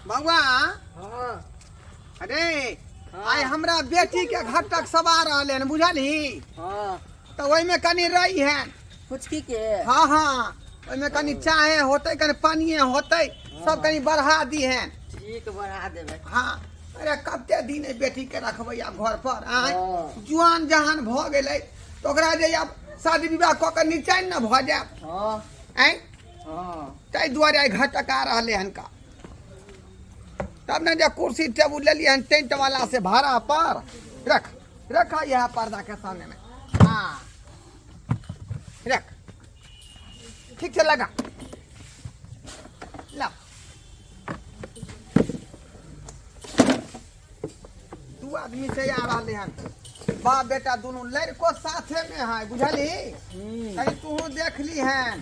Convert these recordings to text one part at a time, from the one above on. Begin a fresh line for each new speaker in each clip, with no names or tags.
बउआ
हाँ
अरे आइ हमरा बेटी के घर तक सवार रहले हन बुझली।
हाँ
तो वही में कनी रही है।
फुचकी के
हाँ हाँ वही में कनी चाहे होते कनी पानी होते सब कनी बढ़ा दी है।
ठीक बढ़ा देवे।
हाँ अरे कते दिन बेटी के रखबै आब घर पर आय
हाँ।
जुआन जहान भ गेलै तो ओकरा जे अब शादी विवाह क के निचाइन न भ जाए
हाँ
आय
हाँ
ताहि दुआरे आइ घटका रहले हन का। तब ने जे कुर्सी टेबुल ले लिए टेंट वाला से भाड़ा पर रखा यह पर्दा के सामने में। हाँ रख ठीक से लगा ला। दू आदमी से आ रहे हैं बाप बेटा दोनों लड़को साथे में है बुझली। कहीं तू देख ली है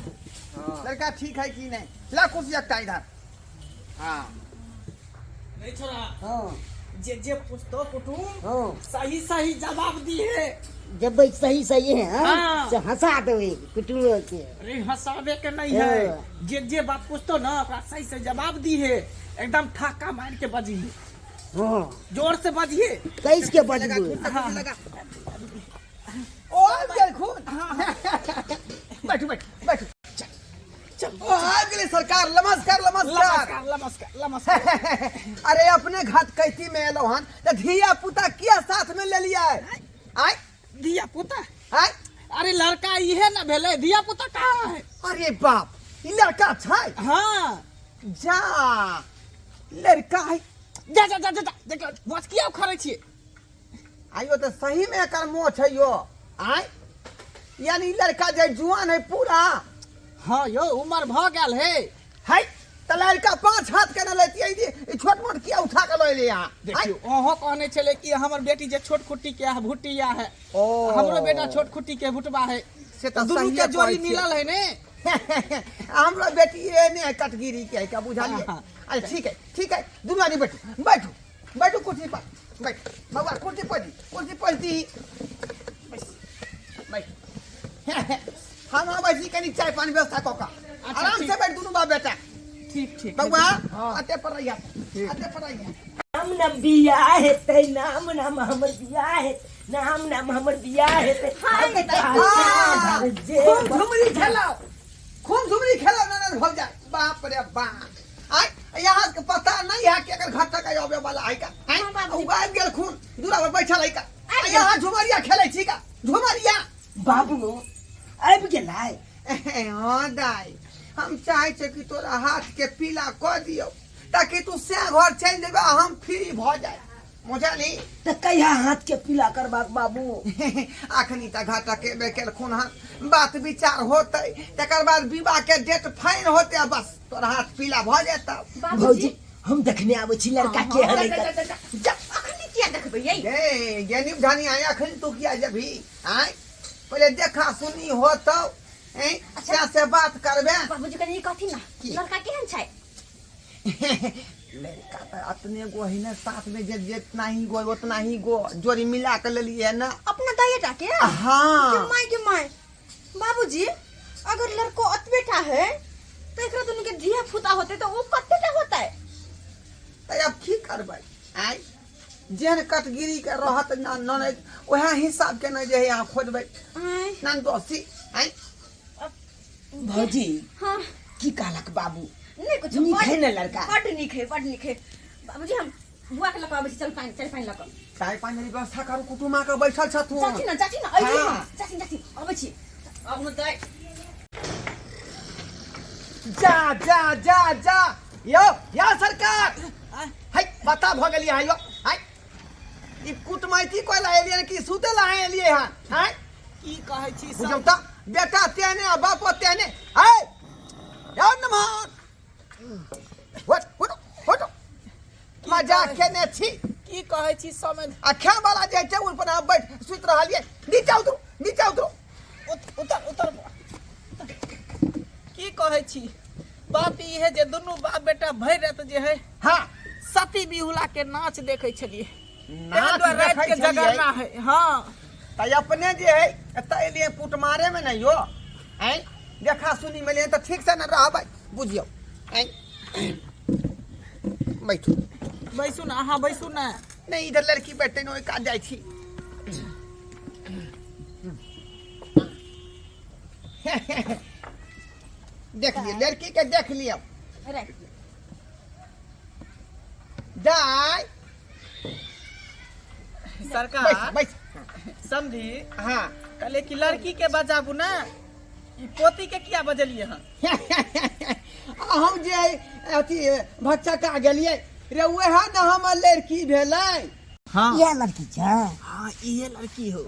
लड़का ठीक है कि नहीं। ला कुर्सी रखता इधर। हाँ
नहीं छोरा
हाँ
जे पूछतो कुटुम
हाँ
सही सही जवाब दिए।
जब भाई सही सही है
हाँ।
तो हंसा दो कुटुम के।
अरे हंसावे के नहीं है जे बात पूछतो ना ओकरा सही से जवाब दिए। एकदम ठाका मार के बजिए
हाँ
जोर से बजिए।
कैस के
लगा
बजबू
कुर्सी
हाँ।
लगा। ओ गल खून। बैठो बैठो बैठो।
चल
ओ आ गेले सरकार नमस्कार नमस्कार।
नमस्कार नमस्कार नमस्कार।
अरे अपने घाट कैती में एलो हन तो धिया पुता किया साथ में ले लिया आय
दिया पुता
आय।
अरे लड़का इहे ना भेले दिया पुता कहाँ है।
अरे बाप ई लड़का छै।
हाँ
जा लड़का है।
जा जा जा जा देखो बस किया खरे छिए।
आइयो तो सही में एकर मोह छै यो आय। यानी लड़का जे जुआन है पूरा
हाँ यो उम्र भ गेल है।
तो लड़का 5 हाथ के न लेती छोट मोट किया उठा के ले यहाँ।
देखियो ओहो कहने छले कि हमर बेटी जे छोट खुट्टी के है भुटिया है।
ओ
हमरो बेटा छोट खुट्टी के भुटबा है
से तो
दुनू
सही
के जोड़ी मिलल है ने।
हमरा बेटी ये ने कटगिरी के है क्या बुझालिए।
हाँ,
अरे ठीक है दोनों आदमी बैठो बैठो बैठो कुर्सी पर बैठ बाबा कुर्सी पर दी बैठ। हम बैठी कनी चाय पानी व्यवस्था कऽ के आराम से बैठ दोनों बाप बेटा।
ठीक ठीक
बउआ
हाँ।
अते पर रहिया अते पर रहिया।
नाम न बिया हेतै नाम नाम हमर बिया है नाम हमर बिया हेतै।
खूब झुमरी खेलो ननद भग जाए। बाप रे बाप आय यहाँ के पता नहीं है कि अगर घर तक आवे वाला है का उगाब गेल खून दूरा पर बैठल है का यहाँ झुमरिया खेलै छी का झुमरिया।
बाबू आबि गेलै।
हाँ दाई हम चाहे छे कि तोरा हाथ के पीला कऽ दियो ताकि तू से घर चल जेबे हम फ्री भ जाए बुझली।
तो कहिया हाथ के पीला करबाक बाबू।
अखनी तक घाटा के बेकेल खून हन बात विचार होते तकर बाद विवाह के डेट फाइन होते बस तोरा हाथ पीला भ जेता।
भौजी हम देखने आबै छी लड़का के हरे
अखनी किया देखबै ये ज्ञानी जानी आय अखनी तू किया जभी आय पहले देखा सुनी होतो अच्छा से बात करबे।
बाबूजी कनी कथी ना लड़का केहन छै।
लड़का तो अपने गो है ना साथ में जितना ही गो उतना ही गो जोड़ी मिला के ले लिए ना
अपना दाइटा के।
हाँ
के माय बाबूजी अगर लड़को अतबेटा है तो एकरा दुनु के धिया फुता होते तो वो कतेटा होता है।
तो अब की करबै आय जेहन कटगिरी के रहत ना न वह हिसाब के न जे यहाँ खोजबै नन दोषी आय।
भौजी
हाँ
की कहलक बाबू।
नहीं कुछ
नीक है ना लड़का।
बड नीक है बाबूजी हम बुआ के लका चल पानी लका
चाय पानी के व्यवस्था करू कुटुमा के बैठल छथुन।
चाची ना अइली
हाँ।
चाची आबै छी अब न दाइ
जा यो या सरकार है बता भ गेलिए है यो है ई कुटमैती कोइ ला एलिए कि सुते ला एलिए हां है
की कहै छी सब।
बुझौ त बेटा तेने आ बाप तेने है यार नमान what मजाक केने छी।
की कहै छी समझ
अखा वाला जे टेबुल पर आप बैठ सुत रहलिए नीचे उतरो
उतर की कहै छी बात ई है जे दुनू बाप बेटा भर रात जे है
हाँ
सती बिहुला के नाच देखे छलिए।
नाच
रात
देखै
के
छलियै।
जगरना है। हाँ
त अपने जे है एतय लिए पुट मारे में नहीं हो हैं देखा सुनी में तो ठीक से न रहबै बुझियो हैं बैठू
बैसू ना अहाँ बैसू ना
नहीं इधर लड़की बैठे न ओहि काज जाइ छी देख लिए लड़की के देख लिया
रख
दाई
सरकार
बैठ
समझी
हाँ
कहले कि लड़की के बजाबू ना ई पोती के किया बजलिए हन
हम जे अथी बच्चा का गेलिए रे वह न हमर लड़की भेलै
हाँ
यह लड़की छा
हाँ ये लड़की हो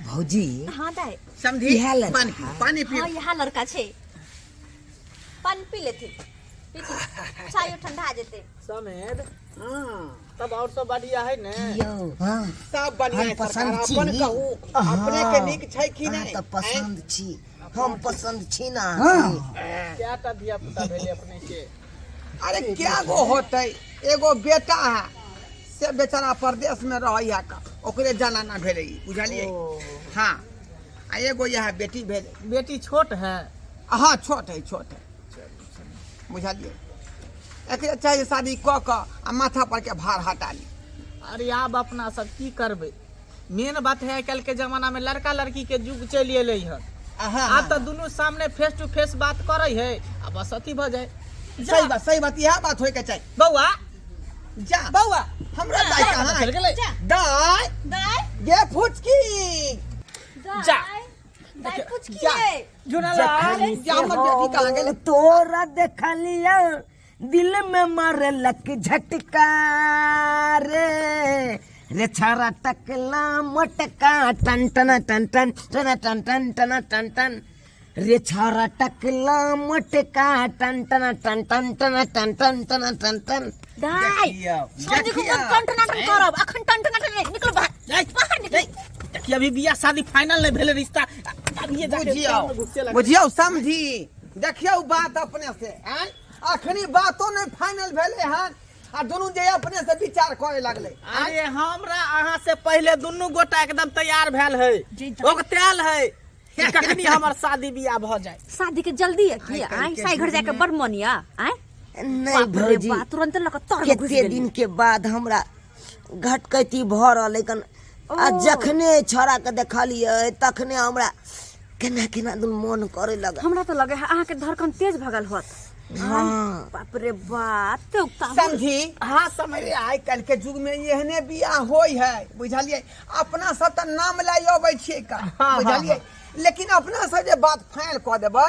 भौजी
हाँ दाई
समझी
इएह लड़का।
पानी पी
हाँ यहाँ लड़का छे पानी पी लेती पीती चाय ठंडा जेते
समेत तब और सब बढ़िया है ने
यो हाँ
सब बढ़िया
हम
है
पसंद
सरकार
छी।
अपन कहू अपने के नीक छै कि
अहाँ
नहीं
तऽ पसंद छी हम पसंद छी ना
क्या टा दिया पुता भेले अपने के
अरे क्या गो होते एगो बेटा है से बेचारा परदेश में रह का ओकरे जाना ना भेले बुझलिए हाँ आ एगो यह बेटी भेले
बेटी छोट है
हाँ छोट है बुझलिए एकरे चाहिए शादी क के आ माथा पर के भार हटा ली
अरे आब अपना सब की करबे मेन बात है कल के जमाना में लड़का लड़की के युग चलि एले है आब तो दोनों सामने फेस टू फेस बात करे है अब बस अथी भ जाए
सही बात यह बात होय के चाहिए
बउआ
जा
बउआ
हमरा दाई कहाँ
चल गेलै
दाई
दाई
गे फुचकी
जा।
दाई कुछ
जा।
किए
जुना
जखनी
जा हमर बेटी कहाँ गेलै
तोरा देखलिया दिल में मारे लक झटका रे छारा टकला मटका टन टन टन टन टन टन टन टन टन टन रे छारा टकला मटका टन टन टन टन टन टन टन टन टन टन
दाई शादी को मत टंटनाटन करब अखन टंटनाटन निकल बाहर निकल
कि अभी बियाह शादी फाइनल नहीं भेले रिश्ता अब ये
बुझियो समझी देखियो बात अपने से हैं अखनी बातो नहीं फाइनल भेले हन आ दोनों जे अपने से विचार करे लगले
अरे हमरा अहाँ से पहले दुनू गोटा एकदम तैयार भेल है ओगतेल है कि कखनी हमर शादी बियाह भ जाए
शादी के जल्दी है की आई साई घर जाके बड़ मनिया आई
नहीं भौजी
तुरंत लग तर
केते दिन के बाद हमरा घटकैती भ रहल लेकिन आ जखने छोरा के देखलिए तखने हमरा केना केना दुन मन करे लगा
हमरा तो लगे है अहाँ के धड़कन तेज भगल होत
हाँ
बाप रे बाप तो
समझी हाँ समझ आइ कल के युग में एहने बियाह होय है बुझलिए अपना सब त नाम लाई अबै छियै का बुझलिए लेकिन अपना सब जे बात फाइनल क देबै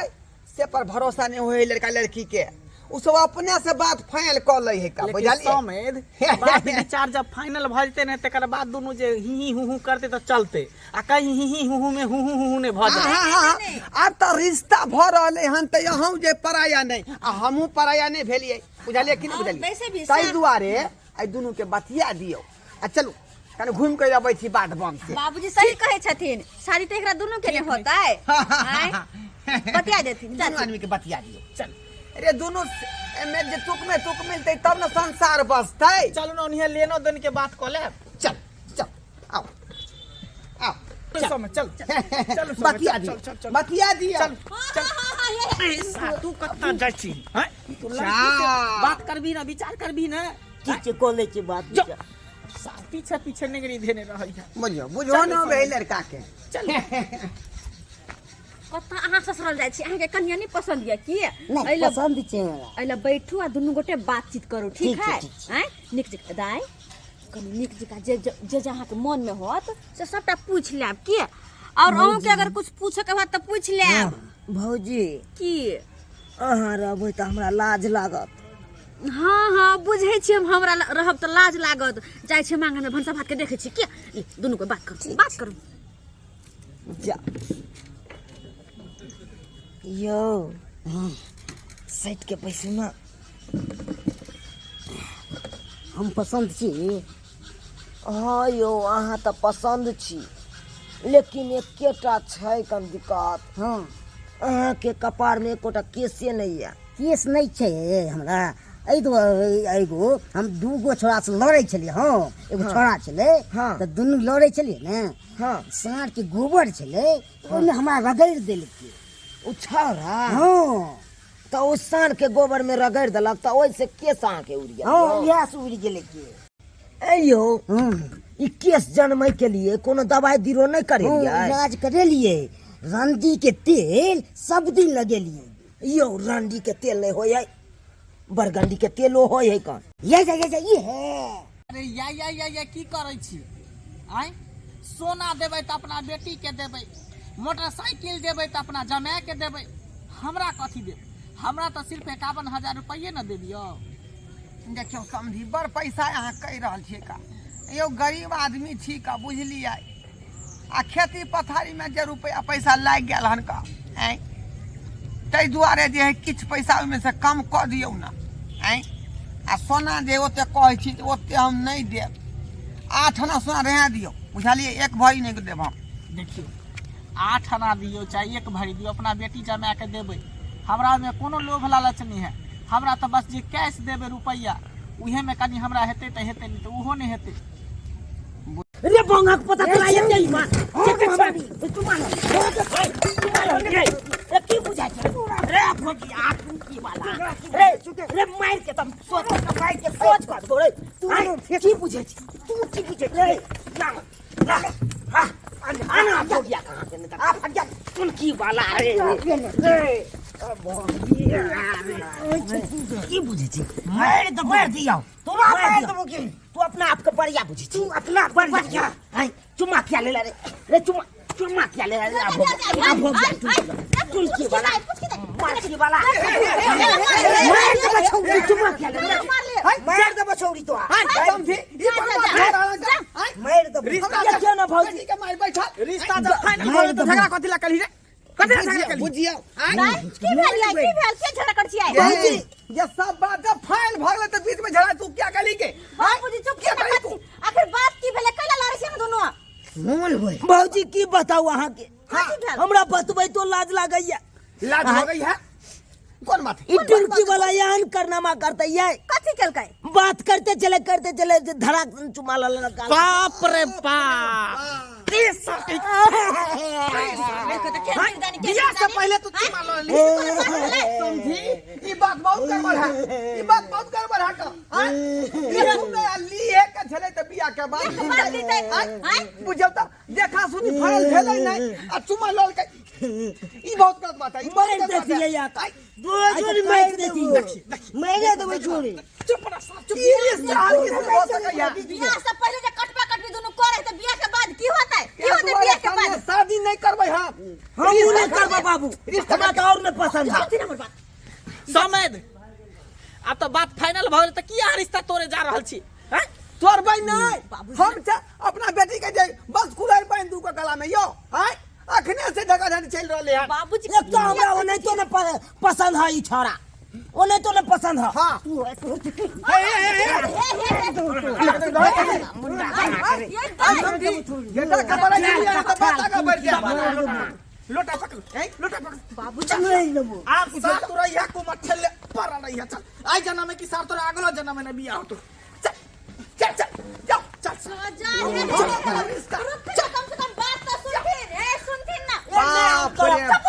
से पर भरोसा नहीं होय लड़का लड़की के उ सब अपने से बात फाइनल क लै है का बुझलिए
समेत बात विचार जब फाइनल भ जते ने तकर बाद दोनों जे ही हु करते तो चलते आ कहीं ही हु में हु ने भ जाए
अब तो रिश्ता भ रहले हन त यहू जे पराया नहीं आ हमहू पराया नहीं भेलिए बुझलिए कि नहीं
वैसे भी
बुझलिए ताई दुआरे आई दोनों के बतिया दियो आ चलू कने घूम के अबै छी बाट बम से
बाबूजी सही कहे छथिन शादी तो एकरा दोनों के लिए होता है आय? बतिया देथिन जा
दोनों आदमी के बतिया दियो चल अरे दोनों में जे तुक मिलते तब न संसार बसतै
चलू ना उन्हें लेनो देन के बात क ले
चल चल आओ आओ
चल चल
बतिया दियो बतिया दियो
ऐसा तू कत्ता जाइ छी हैं तू लड़की से बात करबी ना विचार करबी ना
ठीक छै कोले छी बात
जो पीछे पीछे निगरी देने रही है
बुझो बुझो न बे लड़का के
चल
कत्ता अहाँ ससुराल जाइ छी अहाँ के कन्या नहीं पसंद ये की
नहीं पसंद छै हमरा
अइला बैठू आ दुनू गोटे बातचीत करू ठीक
ठीक छै,
है
ठीक छै।
हैं निक जका दाई कनी निक जका जे अहाँ के मन में होत से सबटा पूछ लेब की और अहूँ के अगर कुछ पूछे के बात तो पूछ लेब
भौजी
की
अहाँ रहबै त हमरा लाज लागत
हाँ हाँ बुझे छी हम हमरा रहब तो लाज लागत जाइ छी मांगन में भनसा भात के देखे छी की दुनू को बात करू
जा यो साइड के पैसे ना हम पसंद छी हाँ यो अहाँ तो पसंद छी लेकिन एकेटा छै कन दिक्कत हाँ अहाँ के कपार में एकोटा केसे नहीं है केस नहीं छै हमरा एगो हम दूगो छोरा से लड़े छलिए हाँ एगो छोरा छले
हाँ।
तो दुनू लड़े छलिए ने
हाँ
साँढ़ के गोबर छले ओहिमे हमरा रगड़ि देलकै
उ छौरा
हाँ तो उस सान के गोबर में रगड़ दिलक तो ओइसे केस अहाँके उड़ गेल।
हाँ इएह से उड़ि गेलै के।
अयो ई केस जनमै के लिए कोनो दवाई दिरो नहीं करेलियै?
इलाज करेलियै, रंडी के तेल सब दिन लगेलियै।
यो रंडी के तेल नहीं होय है, बरगंडी के तेलो होय है कौन?
ये है
अरे या की करै छी? आय सोना देबै त अपना बेटी के देबै, मोटरसाइकिल देबै त अपना जमाए के देबै, हमरा कथी देब? हमरा तो सिर्फ 51,000 रुपये न देबियो।
देखियो समझी बड़ पैसा अहाँ कहि रहल छियै का? यो गरीब आदमी छी का, बुझलियै? आ खेती पथारी में जे रुपया पैसा लागि गेल हन का, आँय ताहि दुआरे जे है किछु पैसा ओहिमे से कम कऽ दियौ ने, आँय आ सोना जे ओते कहै छी ओते हम नहीं देब। 8 आना सोना रहै दियौ, बुझलियै? 1 भरी नहीं देब हम।
देखियो 8 आना दियो चाहे 1 भरी दियो, अपना बेटी जमा के देबै। हमरा में कोनो लोभ लालच नहीं है, हमरा तो बस जे कैश देबै रुपया उहे में कनी हमरा हेतै त हेतै, नहीं तो उहो नहीं हेतै।
रे बंगक पता चला ये नहीं मां तुम्हारा रे की बुझाय छै रे भोगी आठू की वाला रे मार के तुम सोच मार के सोच कर दो रे तू की बुझे छी तू की बुझे रे ना हां आना भोगिया कहां से निकल आ फट जा तुम की वाला रे की बुझे छी मार दिया तू मार दो की तू अपना आप को बढ़िया बुझी तू अपना बढ़िया हां चुम्मा क्या ले रे रे चुम्मा क्या ले रे अब हो गया तू की वाला मार की वाला मार दे बछौरी चुम्मा क्या ले मार दे बछौरी तो
समझी ई
मार दे
रिश्ता
क्यों ना भौजी
के मार बैठा
रिश्ता जब फाइनल हो तो झगड़ा कथी ला कली रे? कथी ला झगड़ा कली?
बुझियो
की भेल के झगड़ा कर छियै?
भौजी ये सब बात जब फाइनल भ गेल त बीच में झगड़ा तू क्या कली के?
बाबूजी चुप
क्या
के
करी तू?
आखिर बात की भेले कैला लड़ै छै दोनों?
मोल होय
भौजी की बताऊ अहाँ के?
कथी भेल?
हमरा बतबै तो लाज लागैया।
लाज हो गई है? कौन बात है?
ई टुरकी वाला यान करनामा करते ये
कथी केलकै?
बात करते चले धड़ाक चुमा लगा।
बाप रे बाप
बियाह से पहले तू चुमा लो समझी? ई बात बहुत गड़बड़ है, ई बात बहुत गड़बड़ है का? हां ये तुमने ली है का झले त बियाह के बाद बुझौ त देखा सुनी फरल भेलै नहीं आ चुमा लल के ई बहुत गलत बात है। ई
मार देती है या दो जोड़ी मार देती मार दे बछौरी
चुप रह चुप। ये साल की हो सकैया
बियाह से पहले जे कटपा कटपी दोनों करे त बियाह के बाद की होतै? की होतै बियाह के बाद?
शादी नहीं करबै हम
नहीं करबा बाबू, हमरा तो और नहीं पसंद है।
समेद अब तो बात फाइनल भ गेल त की आ रिश्ता तोरे जा रहल छी? हैं
तोर बहन नहीं हम अपना बेटी के जे बस खुदाई बहन दू के गला में यो हां अखने से धगाधड़ी चल रहले है।
बाबूजी
एक तो हमरा ओने तो न पसंद है ई छोरा, ओने तो न पसंद है।
हां ये ता खबर है तो बात आगे बढ़ जा। लोटा पकड़ लोटा पकड़
बाबूजी
नहीं लेबो
आप साथ तोरा या को मत चल पर नहीं है। चल आई जन्म में की सार तोरा अगला जन्म में बियाह हो तो चल चल चल जाओ चल
कम से कम बात तो सुनथिन ना।
बाप रे बाप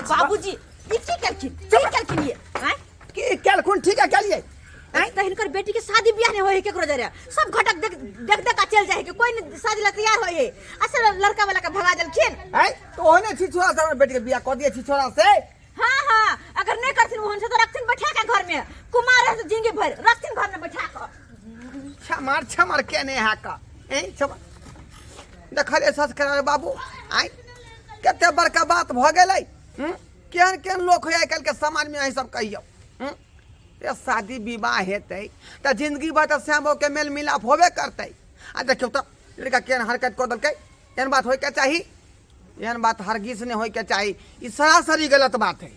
बाबूजी ई की करथिन ये? हैं
की कैलखुन ठीक है चलिए
त हिनकर बेटी के शादी बियाह नहीं होय केकरो जरे सब घटक देख का चल जाए के कोई नहीं शादी ला तैयार होय असल लड़का वाला का भगा जलखिन
है तो ओने छिछोरा से बेटी के बियाह कर दिए छिछोरा से।
हां अगर नहीं करथिन वहन से तो रखथिन बैठा के घर में कुमार है तो जिंदगी भर रखथिन घर में बैठा के।
छमार केने है का ए छमार देखले सस करे बाबू आई कते बड़का बात भ गेलै। केहन केहन लोग होय आइ काल्हि के समाज में अहि सब कहियो ये शादी विवाह हेतै त जिंदगी भर त श्यामो के मेल मिलाप होबे करतै। आ देखियो त लड़का केहन हरकत कर देलकै, एहन बात होय के चाही? एहन बात हरगिज नहीं होय के चाही, ई सरासरी गलत बात है।